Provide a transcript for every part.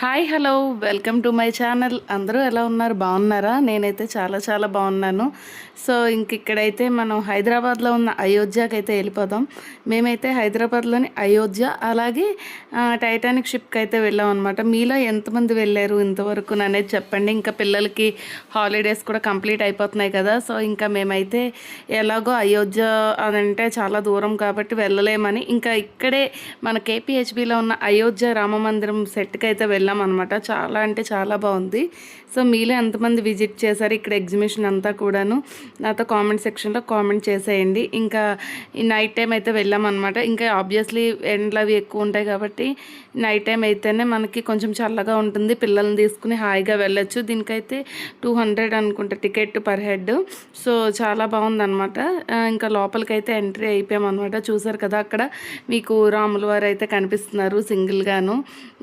Hi hello welcome to my channel. అందరూ ఎలా ఉన్నారు? బాగున్నారా? నేనైతే చాలా చాలా బాగున్నాను. సో ఇక్కడైతే మనం హైదరాబాద్లో ఉన్న అయోధ్యకి అయితే వెళ్ళిపోదాం. మేమైతే హైదరాబాద్లోని అయోధ్య అలాగే టైటానిక్ షిప్కి అయితే వెళ్ళాం అనమాట. మీలో ఎంతమంది వెళ్ళారు ఇంతవరకు అనేది చెప్పండి. ఇంకా పిల్లలకి హాలిడేస్ కూడా కంప్లీట్ అయిపోతున్నాయి కదా. సో ఇంకా మేమైతే ఎలాగో అయోధ్య అదంటే చాలా దూరం కాబట్టి వెళ్ళలేమని ఇంకా ఇక్కడే మన కేపీహెచ్బిలో ఉన్న అయోధ్య రామ మందిరం సెట్కి అయితే వెళ్ళామన్నమాట. చాలా అంటే చాలా బాగుంది. సో మీలో ఎంతమంది విజిట్ చేశారు ఇక్కడ ఎగ్జిబిషన్ అంతా కూడాను నాతో కామెంట్ సెక్షన్లో కామెంట్ చేసేయండి. ఇంకా ఈ నైట్ టైం అయితే వెళ్ళామన్నమాట. ఇంకా ఆబ్వియస్లీ ఎండలు అవి ఎక్కువ ఉంటాయి కాబట్టి నైట్ టైం అయితేనే మనకి కొంచెం చల్లగా ఉంటుంది. పిల్లల్ని తీసుకుని హాయిగా వెళ్ళొచ్చు. దీనికైతే 200 అనుకుంటా టికెట్ పర్ హెడ్. సో చాలా బాగుందన్నమాట. ఇంకా లోపలికైతే ఎంట్రీ అయిపోయామన్నమాట. చూసారు కదా అక్కడ మీకు రాముల వారు అయితే కనిపిస్తున్నారు సింగిల్గాను.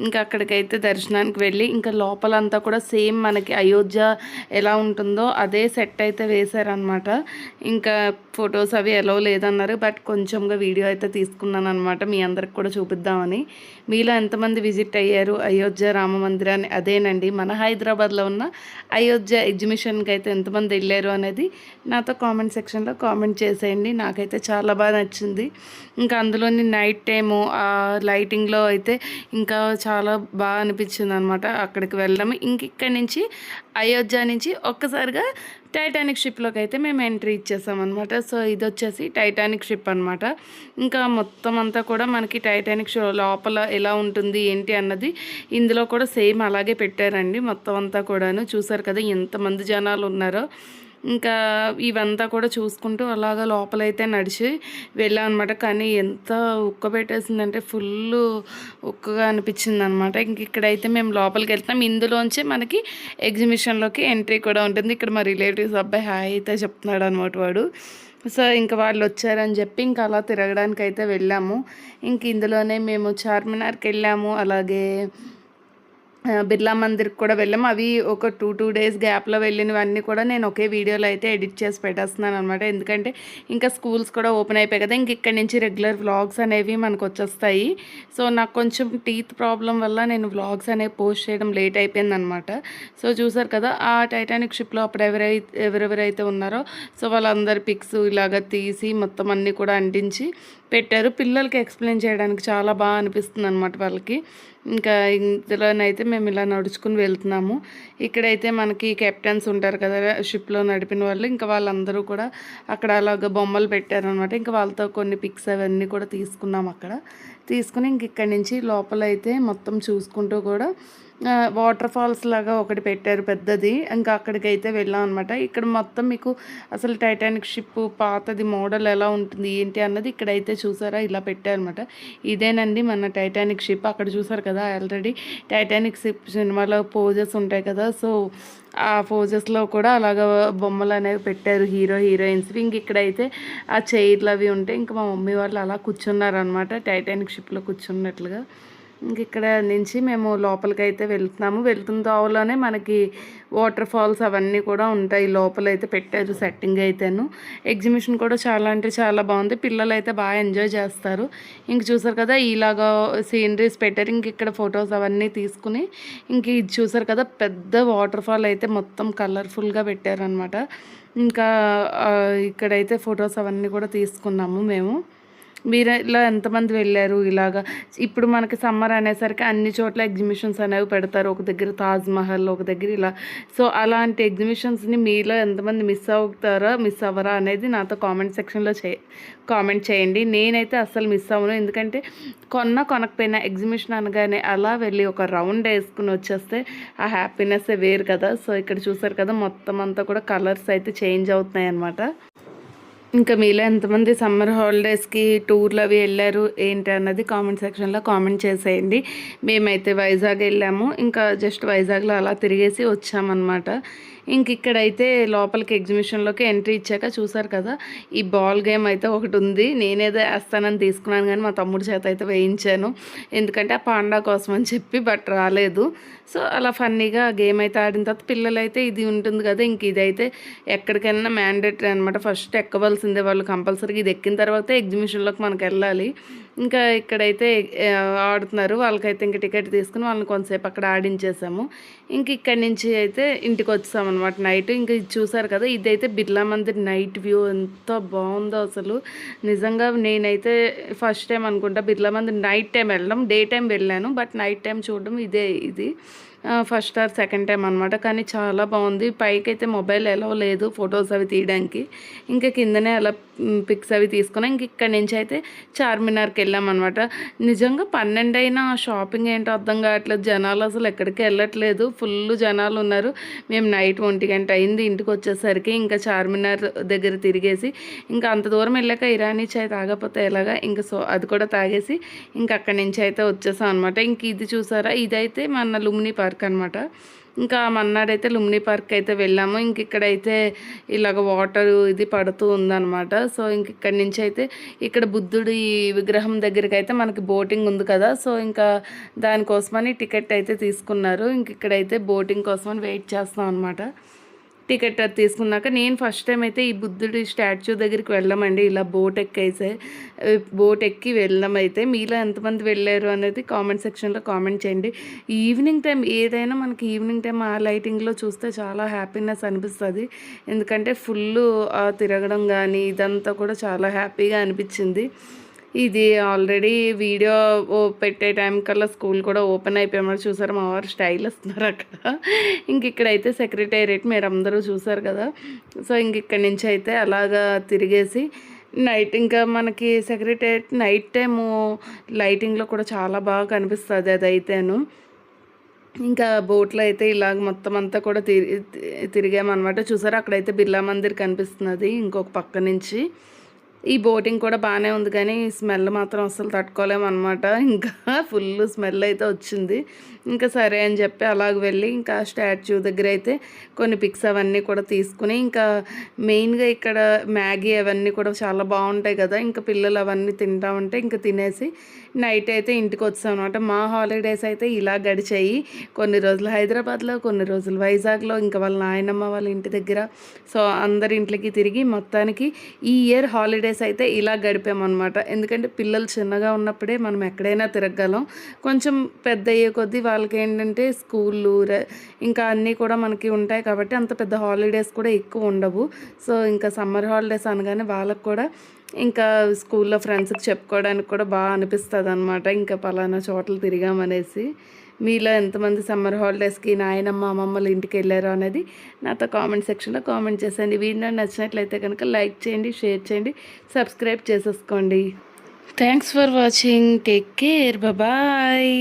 ఇంకా అక్కడికైతే దర్శనానికి వెళ్ళి ఇంకా లోపలంతా కూడా సేమ్ మనకి అయోధ్య ఎలా ఉంటుందో అదే సెట్ అయితే వేశారనమాట. ఇంకా ఫొటోస్ అవి ఎలా లేదన్నారు, బట్ కొంచెంగా వీడియో అయితే తీసుకున్నాను అనమాట మీ అందరికి కూడా చూపిద్దామని. మీలో ఎంతమంది విజిట్ అయ్యారు అయోధ్య రామ మందిరాన్ని? అదేనండి మన హైదరాబాద్లో ఉన్న అయోధ్య ఎగ్జిబిషన్కి అయితే ఎంతమంది వెళ్ళారు అనేది నాతో కామెంట్ సెక్షన్లో కామెంట్ చేసేయండి. నాకైతే చాలా బాగా నచ్చింది. ఇంకా అందులోని నైట్ టైము ఆ లైటింగ్లో అయితే ఇంకా చాలా బాగా అనిపించింది అనమాట అక్కడికి వెళ్ళడం. ఇక్కడి నుంచి అయోధ్య నుంచి ఒక్కసారిగా టైటానిక్ షిప్లోకి అయితే మేము ఎంట్రీ ఇచ్చేసామన్నమాట. సో ఇది వచ్చేసి టైటానిక్ షిప్ అనమాట. ఇంకా మొత్తం అంతా కూడా మనకి టైటానిక్ షో లోపల ఎలా ఉంటుంది ఏంటి అన్నది ఇందులో కూడా సేమ్ అలాగే పెట్టారండి. మొత్తం అంతా కూడాను చూసారు కదా ఎంతమంది జనాలు ఉన్నారో. ఇంకా ఇవంతా కూడా చూసుకుంటూ అలాగా లోపలైతే నడిచి వెళ్ళాం అనమాట. కానీ ఎంత ఉక్క పెట్టేసిందంటే ఫుల్ ఉక్కగా అనిపించింది అనమాట. ఇక్కడైతే మేము లోపలికి వెళ్తాం. ఇందులోంచి మనకి ఎగ్జిబిషన్లోకి ఎంట్రీ కూడా ఉంటుంది. ఇక్కడ మా రిలేటివ్స్ అబ్బాయి హాయ్ అయితే చెప్తున్నాడు అనమాట వాడు. సో ఇంకా వాళ్ళు వచ్చారని చెప్పి ఇంకా అలా తిరగడానికి అయితే వెళ్ళాము. ఇందులోనే మేము చార్మినార్కి వెళ్ళాము, అలాగే బిర్లా మందిర్కి కూడా వెళ్ళాము. అవి ఒక 2 డేస్ గ్యాప్లో వెళ్ళినవన్నీ కూడా నేను ఒకే వీడియోలో అయితే ఎడిట్ చేసి పెట్టేస్తున్నాను అనమాట. ఎందుకంటే ఇంకా స్కూల్స్ కూడా ఓపెన్ అయిపోయాయి కదా. ఇక్కడి నుంచి రెగ్యులర్ వ్లాగ్స్ అనేవి మనకు వచ్చేస్తాయి. సో నాకు కొంచెం టీత్ ప్రాబ్లం వల్ల నేను వ్లాగ్స్ అనేవి పోస్ట్ చేయడం లేట్ అయిపోయిందనమాట. సో చూసారు కదా ఆ టైటానిక్ షిప్లో అప్పుడు ఎవరెవరైతే ఉన్నారో సో వాళ్ళందరి పిక్స్ ఇలాగ తీసి మొత్తం అన్నీ కూడా అంటించి పెట్టారు. పిల్లలకి ఎక్స్ప్లెయిన్ చేయడానికి చాలా బాగా అనిపిస్తుంది అనమాట వాళ్ళకి. ఇంకా ఇందులోనైతే మేము ఇలా నడుచుకుని వెళ్తున్నాము. ఇక్కడైతే మనకి కెప్టెన్స్ ఉంటారు కదా షిప్లో నడిపిన వాళ్ళు, ఇంకా వాళ్ళందరూ కూడా అక్కడ అలాగ బొమ్మలు పెట్టారనమాట. ఇంకా వాళ్ళతో కొన్ని పిక్స్ అవన్నీ కూడా తీసుకున్నాం. అక్కడ తీసుకుని ఇక్కడి నుంచి లోపలైతే మొత్తం చూసుకుంటూ కూడా వాటర్ ఫాల్స్ లాగా ఒకటి పెట్టారు పెద్దది. ఇంకా అక్కడికైతే వెళ్ళాం అనమాట. ఇక్కడ మొత్తం మీకు అసలు టైటానిక్ షిప్ పాతది మోడల్ ఎలా ఉంటుంది ఏంటి అన్నది ఇక్కడైతే చూసారా ఇలా పెట్టారనమాట. ఇదేనండి మన టైటానిక్ షిప్. అక్కడ చూసారు కదా ఆల్రెడీ టైటానిక్ షిప్ సినిమాలో పోజెస్ ఉంటాయి కదా. సో ఆ పోజెస్లో కూడా అలాగ బొమ్మలు అనేవి పెట్టారు హీరో హీరోయిన్స్. ఇక్కడైతే ఆ చైర్లు అవి ఉంటాయి. ఇంకా మా మమ్మీ వాళ్ళు అలా కూర్చున్నారనమాట టైటానిక్ షిప్లో కూర్చున్నట్లుగా. ఇక్కడ నుంచి మేము లోపలికి అయితే వెళ్తున్నాము. వెళ్తున్న దావలోనే మనకి వాటర్ ఫాల్స్ అవన్నీ కూడా ఉంటాయి. లోపలైతే పెట్టారు సెట్టింగ్ అయితేను. ఎగ్జిబిషన్ కూడా చాలా అంటే చాలా బాగుంది. పిల్లలు అయితే బాగా ఎంజాయ్ చేస్తారు. చూసారు కదా ఇలాగా సీనరీస్ పెట్టారు. ఇక్కడ ఫొటోస్ అవన్నీ తీసుకుని ఇది చూసారు కదా పెద్ద వాటర్ ఫాల్ అయితే మొత్తం కలర్ఫుల్గా పెట్టారనమాట. ఇక్కడైతే ఫొటోస్ అవన్నీ కూడా తీసుకున్నాము మేము. మీరు ఇలా ఎంతమంది వెళ్ళారు? ఇలాగా ఇప్పుడు మనకి సమ్మర్ అనేసరికి అన్ని చోట్ల ఎగ్జిబిషన్స్ అనేవి పెడతారు. ఒక దగ్గర తాజ్మహల్, ఒక దగ్గర ఇలా. సో అలాంటి ఎగ్జిబిషన్స్ని మీలో ఎంతమంది మిస్ అవ్వరా అనేది నాతో కామెంట్ సెక్షన్లో కామెంట్ చేయండి. నేనైతే అస్సలు మిస్ అవ్వను. ఎందుకంటే కొనకపోయినా ఎగ్జిబిషన్ అనగానే అలా వెళ్ళి ఒక రౌండ్ వేసుకుని వచ్చేస్తే ఆ హ్యాపీనెస్ వేరు కదా. సో ఇక్కడ చూసారు కదా మొత్తం అంతా కూడా కలర్స్ అయితే చేంజ్ అవుతున్నాయి అన్నమాట. మీలో ఎంతమంది సమ్మర్ హాలిడేస్కి టూర్లు అవి వెళ్ళారు ఏంటి అన్నది కామెంట్ సెక్షన్లో కామెంట్ చేసేయండి. మేమైతే వైజాగ్ వెళ్ళాము. జస్ట్ వైజాగ్లో అలా తిరిగేసి వచ్చామన్నమాట. ఇక్కడైతే లోపలికి ఎగ్జిబిషన్లోకి ఎంట్రీ ఇచ్చాక చూసారు కదా ఈ బాల్ గేమ్ అయితే ఒకటి ఉంది. నేనేదో వేస్తానని తీసుకున్నాను కానీ మా తమ్ముడి చేత అయితే వేయించాను. ఎందుకంటే ఆ పాండా కోసం అని చెప్పి, బట్ రాలేదు. సో అలా ఫన్నీగా గేమ్ అయితే ఆడిన తర్వాత పిల్లలైతే ఇది ఉంటుంది కదా ఇదైతే ఎక్కడికైనా మ్యాండేటరీ అనమాట. ఫస్ట్ ఎక్కవలసిందే వాళ్ళు కంపల్సరీగా. ఇది ఎక్కిన తర్వాత ఎగ్జిబిషన్లోకి మనకు వెళ్ళాలి. ఇంకా ఇక్కడైతే ఆడుతున్నారు. వాళ్ళకైతే ఇంక టికెట్ తీసుకుని వాళ్ళని కొంతసేపు అక్కడ ఆడించేసాము. ఇంక ఇక్కడి నుంచి అయితే ఇంటికి వచ్చామన్నమాట నైట్. ఇంక ఇది చూసారు కదా, ఇదైతే బిర్లా మందిర్ నైట్ వ్యూ ఎంత బాగుందో అసలు. నిజంగా నేనైతే ఫస్ట్ టైం అనుకుంటా బిర్లా మందిర్ నైట్ టైం వెళ్ళడం. డే టైం వెళ్ళాను, బట్ నైట్ టైం చూడడం ఇది ఫస్ట్ ఆర్ సెకండ్ టైం అనమాట. కానీ చాలా బాగుంది. పైకి అయితే మొబైల్ ఎలా లేదు ఫొటోస్ అవి తీయడానికి. ఇంకా కిందనే అలా పిక్స్ అవి తీసుకున్నాం. ఇంక ఇక్కడి నుంచి అయితే చార్మినార్కి వెళ్ళామన్నమాట. నిజంగా 12 అయినా షాపింగ్ ఏంటో అర్థం కావట్లేదు. జనాలు అసలు ఎక్కడికి వెళ్ళట్లేదు, ఫుల్ జనాలు ఉన్నారు. మేము నైట్ 1 గంట అయింది ఇంటికి వచ్చేసరికి. ఇంకా చార్మినార్ దగ్గర తిరిగేసి ఇంకా అంత దూరం వెళ్ళాక ఇరానీ చాయ్ తాగకపోతే ఎలాగా, ఇంకా సో అది కూడా తాగేసి ఇంకా అక్కడి నుంచి అయితే వచ్చేసాం అనమాట. ఇంక ఇది చూసారా, ఇదైతే మన లుమ్ని పార్క్ అనమాట. ఇంకా మన్నాడైతే లుమ్ని పార్క్ అయితే వెళ్ళాము. ఇంక ఇక్కడైతే ఇలాగ వాటర్ ఇది పడుతూ ఉందన్నమాట. సో ఇంక ఇక్కడి నుంచి అయితే ఇక్కడ బుద్ధుడి విగ్రహం దగ్గరికి అయితే మనకి బోటింగ్ ఉంది కదా, సో ఇంకా దానికోసమని టికెట్ అయితే తీసుకున్నారు. ఇంక ఇక్కడైతే బోటింగ్ కోసమని వెయిట్ చేస్తాం అనమాట. టికెట్ అది తీసుకున్నాక నేను ఫస్ట్ టైం అయితే ఈ బుద్ధుడి స్టాచ్యూ దగ్గరికి వెళ్ళామండి. ఇలా బోట్ ఎక్కి వెళ్ళడం అయితే మీలో ఎంతమంది వెళ్ళారు అనేది కామెంట్ సెక్షన్లో కామెంట్ చేయండి. ఈవినింగ్ టైం ఏదైనా మనకి ఈవినింగ్ టైం ఆ లైటింగ్లో చూస్తే చాలా హ్యాపీనెస్ అనిపిస్తుంది. ఎందుకంటే ఫుల్ తిరగడం కానీ ఇదంతా కూడా చాలా హ్యాపీగా అనిపించింది. ఇది ఆల్రెడీ వీడియో పెట్టే టైం కల్లా స్కూల్ కూడా ఓపెన్ అయిపోయామని చూసారు. మా వారు స్టైల్ వస్తున్నారు అక్కడ. ఇంక ఇక్కడైతే సెక్రటేరియట్ మీరు అందరూ చూసారు కదా. సో ఇంక ఇక్కడి నుంచి అయితే అలాగా తిరిగేసి నైట్ ఇంకా మనకి సెక్రటేరియట్ నైట్ టైము లైటింగ్లో కూడా చాలా బాగా కనిపిస్తుంది అదైతేను. ఇంకా బోట్లో అయితే ఇలాగ మొత్తం అంతా కూడా తిరిగామన్నమాట. చూసారా, అక్కడైతే బిర్లా మందిర్ కనిపిస్తున్నది ఇంకొక పక్క నుంచి. ఈ బోటింగ్ కూడా బాగానే ఉంది, కానీ స్మెల్ మాత్రం అస్సలు తట్టుకోలేమన్నమాట. ఇంకా ఫుల్ స్మెల్ అయితే వచ్చింది. ఇంకా సరే అని చెప్పి అలాగ వెళ్ళి ఇంకా స్టాచ్యూ దగ్గర అయితే కొన్ని పిక్స్ అవన్నీ కూడా తీసుకుని, ఇంకా మెయిన్గా ఇక్కడ మ్యాగీ అవన్నీ కూడా చాలా బాగుంటాయి కదా, ఇంకా పిల్లలు అవన్నీ తింటా ఉంటే ఇంకా తినేసి నైట్ అయితే ఇంటికి వచ్చాం అనమాట. మా హాలిడేస్ అయితే ఇలా గడిచాయి. కొన్ని రోజులు హైదరాబాద్లో, కొన్ని రోజులు వైజాగ్లో, ఇంకా వాళ్ళ నాయనమ్మ వాళ్ళ ఇంటి దగ్గర. సో అందరి ఇంట్లోకి తిరిగి మొత్తానికి ఈ ఇయర్ హాలిడేస్ అయితే ఇలా గడిపామన్నమాట. ఎందుకంటే పిల్లలు చిన్నగా ఉన్నప్పుడే మనం ఎక్కడైనా తిరగగలం. కొంచెం పెద్ద అయ్యే కొద్దీ వాళ్ళకి ఏంటంటే స్కూళ్ళు ఇంకా అన్నీ కూడా మనకి ఉంటాయి కాబట్టి అంత పెద్ద హాలిడేస్ కూడా ఎక్కువ ఉండవు. సో ఇంకా సమ్మర్ హాలిడేస్ అనగానే వాళ్ళకు కూడా ఇంకా స్కూల్లో ఫ్రెండ్స్కి చెప్పుకోవడానికి కూడా బాగా అనిపిస్తుంది అనమాట. ఇంకా పలానా చోట్ల తిరిగామనేసి. మీలో ఎంతమంది సమ్మర్ హాలిడేస్కి నాయనమ్మ అమ్మమ్మల ఇంటికి వెళ్ళారో అనేది నాతో కామెంట్ సెక్షన్లో కామెంట్ చేసేయండి. వీడియో నచ్చినట్లయితే కనుక లైక్ చేయండి, షేర్ చేయండి, సబ్స్క్రైబ్ చేసేసుకోండి. Thanks for watching. Take care. Bye.